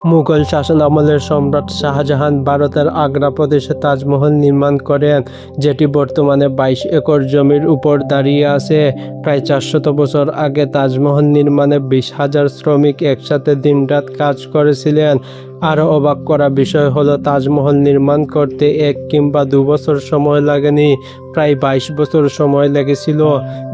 মুঘল শাসন আমলের সম্রাট শাহজাহান ভারতের আগ্রা প্রদেশে তাজমহল নির্মাণ করেন, যেটি বর্তমানে 22 একর জমির উপর দাঁড়িয়ে আছে। প্রায় 400 বছর আগে তাজমহল নির্মাণে 20,000 শ্রমিক একসাথে দিনরাত কাজ করেছিলেন। আরও অবাক করা বিষয় হলো, তাজমহল নির্মাণ করতে 1 কিংবা 2 বছর সময় লাগেনি, প্রায় 22 বছর সময় লেগেছিল।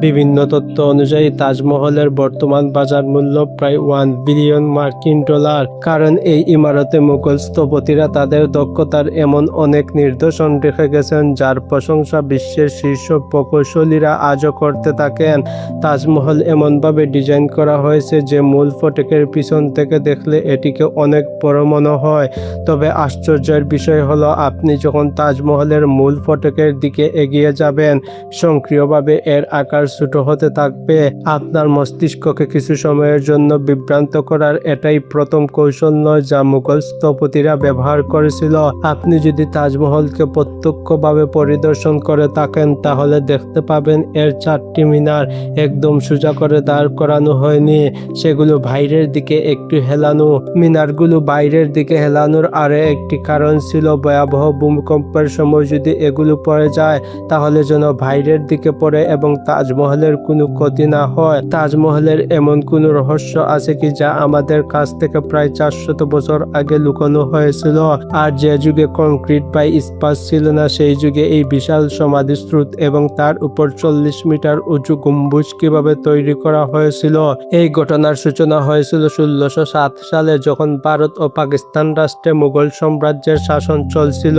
বিভিন্ন তথ্য অনুযায়ী তাজমহলের বর্তমান বাজার মূল্য প্রায় $1 বিলিয়ন মার্কিন ডলার। কারণ এই ইমারতে মুঘল স্থপতিরা তাদের দক্ষতার এমন অনেক নিদর্শন রেখে গেছেন, যার প্রশংসা বিশ্বের শীর্ষ প্রকৌশলীরা আজও করতে থাকেন। তাজমহল এমনভাবে ডিজাইন করা হয়েছে যে মূল ফটকের পিছন থেকে দেখলে এটিকে অনেক বড় মনে হয়। তবে আশ্চর্যের বিষয় হলো, আপনি যখন তাজমহলের মূল ফটকের দিকে এগিয়ে যাবেন, স্বয়ংক্রিয়ভাবে এর আকার ছোট হতে থাকবে। আপনার মস্তিষ্ককে কিছু সময়ের জন্য বিভ্রান্ত করার এটাই প্রথম কৌশল নয় যা মুঘল স্থপতিরা ব্যবহার করেছিল। আপনি যদি তাজমহলকে প্রত্যক্ষভাবে পরিদর্শন করে থাকেন, তাহলে দেখতে পাবেন এর 4টি মিনার একদম সোজা করে দাঁড় করানো হয়নি, সেগুলো বাইরের দিকে একটু হেলানো। মিনারগুলো বাইরের দিকে হেলানোর আরও একটি কারণ ছিল, ভয়াবহ ভূমিকম্পের সময় যদি এগুলো পড়ে যায়, তাহলে যেন বাইরের দিকে পড়ে এবং তাজমহলের কোনো ক্ষতি না হয়। তাজমহলের এমন কোনো রহস্য আছে কি যা আমাদের কাছ থেকে প্রায় 400 বছর আগে লুকানো হয়েছিল? আর যে যুগে কংক্রিট বা ইস্পাত ছিল না, সেই যুগে এই বিশাল সমাধিস্রোত এবং তার উপর 40 মিটার উঁচু গম্বুজ কিভাবে তৈরি করা হয়েছিল? এই ঘটনার সূচনা হয়েছিল 1607 সালে, যখন ভারত ও পাকিস্তান রাষ্ট্রে মুঘল সাম্রাজ্যের শাসন চলছিল।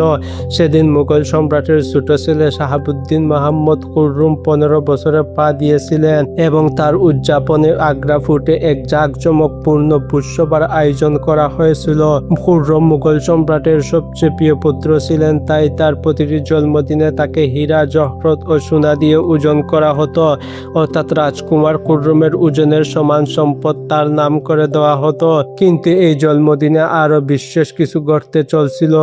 সেদিন মুঘল সম্রাটের ছোট ছেলে শাহাবুদ্দিন মুহাম্মদ খুররম 15 বছরে পা দিয়েছিলেন এবং তার উদযাপনে আগ্রা ফোর্টে এক জাঁকজমকপূর্ণ ভোজসভার আয়োজন করা হয়েছিল। খুররম মুঘল সম্রাটের সবচেয়ে প্রিয় পুত্র ছিলেন, তাই তার প্রতিটি জন্মদিনে তাকে হীরা, জহরত ও সোনা দিয়ে ওজন করা হতো, অর্থাৎ রাজকুমার খুররমের ওজনের সমান সম্পদ তার নাম করে দেওয়া হতো। কিন্তু এই জন্মদিনে আরও বিশেষ কিছু ঘটতে চলছিল।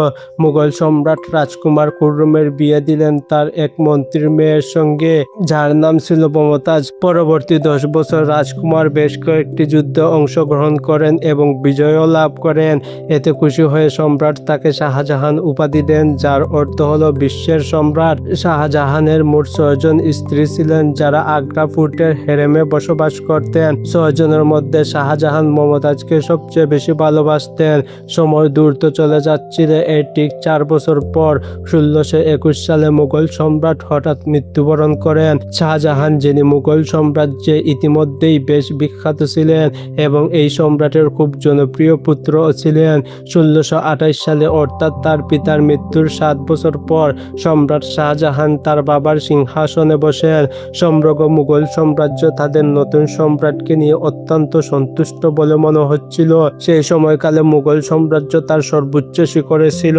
মুঘল সম্রাট রাজকুমার খুররমের বিয়ে দিলেন তার এক মন্ত্রীর মেয়ের সঙ্গে, যার নাম ছিল মমতাজ। পরবর্তী 10 বছর রাজকুমার বেশ কয়েকটি যুদ্ধে অংশগ্রহণ করেন এবং বিজয়ও লাভ করেন। এতে খুশি হয়ে সম্রাট তাকে শাহজাহান উপাধি দেন, যার অর্থ হলো বিশ্বের সম্রাট। শাহজাহানের মোট 6 জন স্ত্রী ছিলেন, যারা আগ্রা ফোর্টের হেরেমে বসবাস করতেন। 6 জনের মধ্যে শাহজাহান মমতাজকে সবচেয়ে বেশি ভালোবাসতেন। সময় দ্রুত চলে যাচ্ছিল। এর ঠিক 4 বছর পর 1621 সালে মুঘল সম্রাট হঠাৎ মৃত্যুবরণ করেন। শাহজাহান, যিনি মুঘল সাম্রাজ্যে ইতিমধ্যেই বেশ বিখ্যাত ছিলেন এবং এই সম্রাটের খুব জনপ্রিয় পুত্রও ছিলেন, 1628 সালে অর্থাৎ তার পিতার মৃত্যুর 7 বছর পর সম্রাট শাহজাহান তার বাবার সিংহাসনে বসেন। সমগ্র মুঘল সাম্রাজ্য তাদের নতুন সম্রাটকে নিয়ে অত্যন্ত সন্তুষ্ট বলে মনে হচ্ছিল। সেই সময়কালে মুঘল সাম্রাজ্য তার সর্বোচ্চ শিখরে ছিল।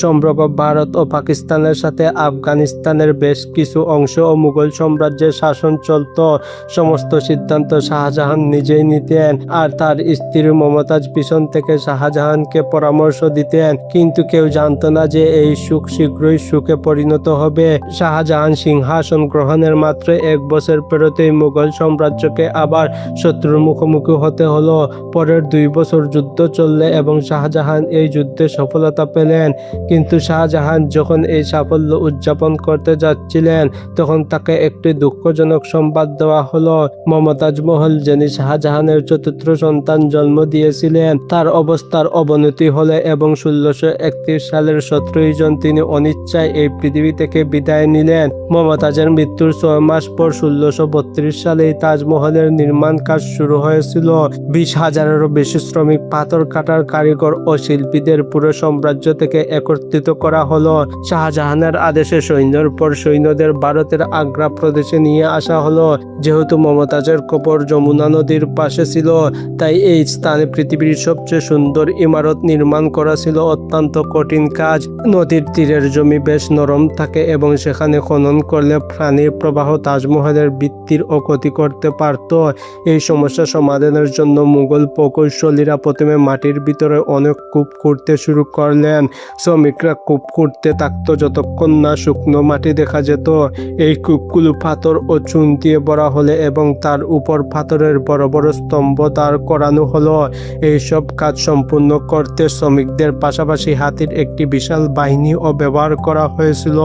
সমগ্র ভারত ও পাকিস্তানের সাথে আফগানিস্তানের বেশ কিছু অংশ ও মুঘল সাম্রাজ্যের শাসন চলত। সমস্ত সিদ্ধান্ত শাহজাহান নিজেই নিতেন, আর তার স্ত্রী মমতাজ পিছন থেকে শাহজাহানকে পরামর্শ দিতেন। কিন্তু কেউ জানতো না যে এই সুখ শীঘ্রই সুখে পরিণত হবে। শাহজাহান সিংহাসন গ্রহণের মাত্র 1 বছর পেরোতেই মুঘল সাম্রাজ্যকে আবার শত্রুর মুখোমুখি হতে হলো। পরের 2 বছর যুদ্ধ চললে এবং শাহজাহান এই যুদ্ধে সফলতা পেলেন। কিন্তু শাহজাহান যখন এই সাফল্য উদযাপন করতে যাচ্ছিলেন, তখন তাকে একটি দুঃখজনক সংবাদ দেওয়া হলো। মমতাজ মহল, যিনি শাহজাহানের চতুর্থ সন্তান জন্ম দিয়েছিলেন, তার অবস্থার অবনতি হলে এবং 1631 সালের 17 জন তিনি অনিচ্ছায় এই পৃথিবী থেকে বিদায় নিলেন। মমতাজের মৃত্যুর 6 মাস পর 1632 সালে তাজমহলের নির্মাণ কাজ শুরু হয়েছিল। 20,000-এরও বেশি শ্রমিক, পাথর কাটার কারিগর ও শিল্পীদের পুরো সাম্রাজ্য থেকে একত্রিত করা হলো। শাহজাহানের আদেশে সৈন্যের পর সৈন্যদের ভারতের আগ্রা প্রদেশে নিয়ে আসা হলো। যেহেতু মমতাজের কবর যমুনা নদীর পাশে ছিল, তাই এই স্থানে পৃথিবীর সবচেয়ে সুন্দর ইমারত নির্মাণ করা ছিল অত্যন্ত কঠিন কাজ। নদীর তীরের জমি বেশ নরম থাকে এবং সেখানে খনন করলে পানির প্রবাহ তাজমহলের ভিত্তির ক্ষতি করতে পারত। এই সমস্যা সমাধানের জন্য মুঘল প্রকৌশলীরা প্রথমে মাটির ভিতরে পাথরে অনেক কূপ করতে শুরু করলেন। শ্রমিকরা কূপ করতে থাকতো যতক্ষণ না শুকনো মাটি দেখা যেত। এই কূপগুলো পাথর ও চুন দিয়ে ভরা হলে এবং তার উপর পাথরের বড় বড় স্তম্ভ দাঁড় করানো হলো। এইসব কাজ সম্পূর্ণ করতে শ্রমিকদের পাশাপাশি হাতির একটি বিশাল বাহিনীও ব্যবহার করা হয়েছিল।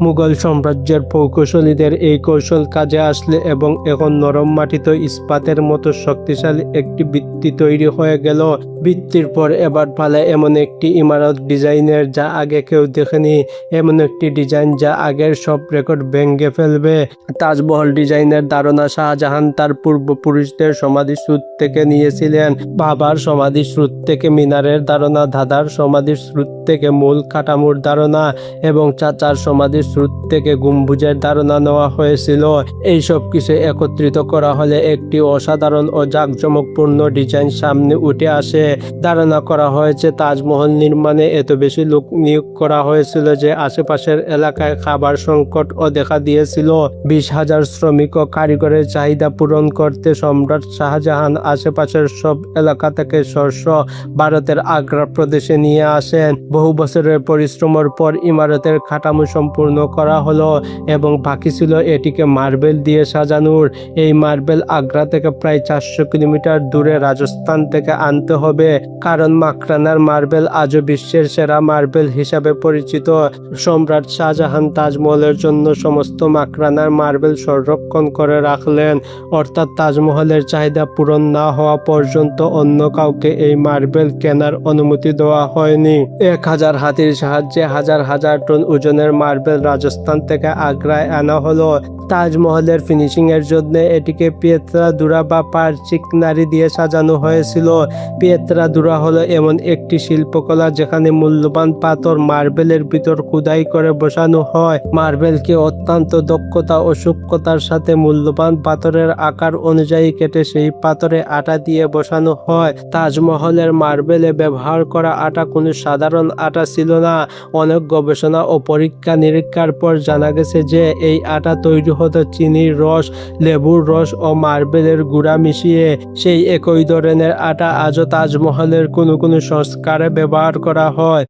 মুঘল সাম্রাজ্যের প্রকৌশলীদের এই কৌশল কাজে আসলে এবং এখন নরম মাটিতে ইস্পাতের মতো শক্তিশালী একটি ভিত্তি তৈরি হয়ে গেল। ভিত্তির পর এবার পালা এমন একটি ইমারত ডিজাইনের যা আগে কেউ দেখেনি, এমন একটি ডিজাইন যা আগের সব রেকর্ড ভেঙে ফেলবে। তাজমহল ডিজাইনের ধারণা শাহজাহান তার পূর্বপুরুষদের সমাধিস্রোত থেকে নিয়েছিলেন। বাবার সমাধিস্রোত থেকে মিনারের ধারণা, দাদার সমাধিস্রোত থেকে মূল কাঠামোর ধারণা এবং চাচার সমাধিস্রোত থেকে গম্বুজের ধারণা নেওয়া হয়েছিল। এই সব কিছু একত্রিত করা হলে একটি অসাধারণ ও জাঁকজমকপূর্ণ ডিজাইন সামনে উঠে আসে। ধারণা করা হয়েছে তাজমহল নির্মাণে এত বেশি লোক নিয়োগ করা হয়েছিল যে আশেপাশের এলাকায় খাবার সংকটও দেখা দিয়েছিল। 20,000 শ্রমিক ও কারিগরের চাহিদা পূরণ করতে সম্রাট শাহজাহান আশেপাশের সব এলাকা থেকে শস্য ভারতের আগ্রা প্রদেশে নিয়ে আসেন। বহু বছরের পরিশ্রমের পর ইমারতের কাঠামো সম্পূর্ণ করা হলো এবং বাকি ছিল এটিকে মার্বেল দিয়ে সাজানোর। এই মার্বেল আগ্রা থেকে প্রায় 400 কিলোমিটার দূরে রাজস্থান থেকে আনতে হবে, কারণ মাকরানার মার্বেল আজও বিশ্বের সেরা মার্বেল হিসাবে পরিচিত। সম্রাট শাহজাহান তাজমহলের জন্য সমস্ত মাকরানার মার্বেল সংরক্ষণ করে রাখলেন, অর্থাৎ তাজমহলের চাহিদা পূরণ না হওয়া পর্যন্ত অন্য কাউকে এই মার্বেল কেনার অনুমতি দেওয়া হয়নি। 1000 হাতির সাহায্যে হাজার হাজার টন ওজনের মার্বেল রাজস্থান থেকে আগ্রায় আনা হলো। তাজমহলের ফিনিশিং এর জন্য এটিকে পিয়েত্রা দুরা বা পারচিক নারী দিয়ে সাজানো হয়েছিল। পিয়েত্রা দুরা হলো এমন একটি শিল্পকলা যেখানে মূল্যবান পাথর মার্বেলের ভিতর খোদাই করে বসানো হয়। মার্বেলকে অত্যন্ত দক্ষতা ও সূক্ষ্মতার সাথে মূল্যবান পাথরের আকার অনুযায়ী কেটে সেই পাথরে আটা দিয়ে বসানো হয়। তাজমহলের মার্বেলে ব্যবহার করা আটা কোনো সাধারণ আটা ছিল না। অনেক গবেষণা ও পরীক্ষা নিরীক্ষার পর জানা গেছে যে এই আটা তৈরি হতো চিনির রস, লেবুর রস ও মার্বেলের গুঁড়া মিশিয়ে। সেই একই ধরনের আটা আজও তাজমহলের কোনো সংস্কারে ব্যবহার করা হয়।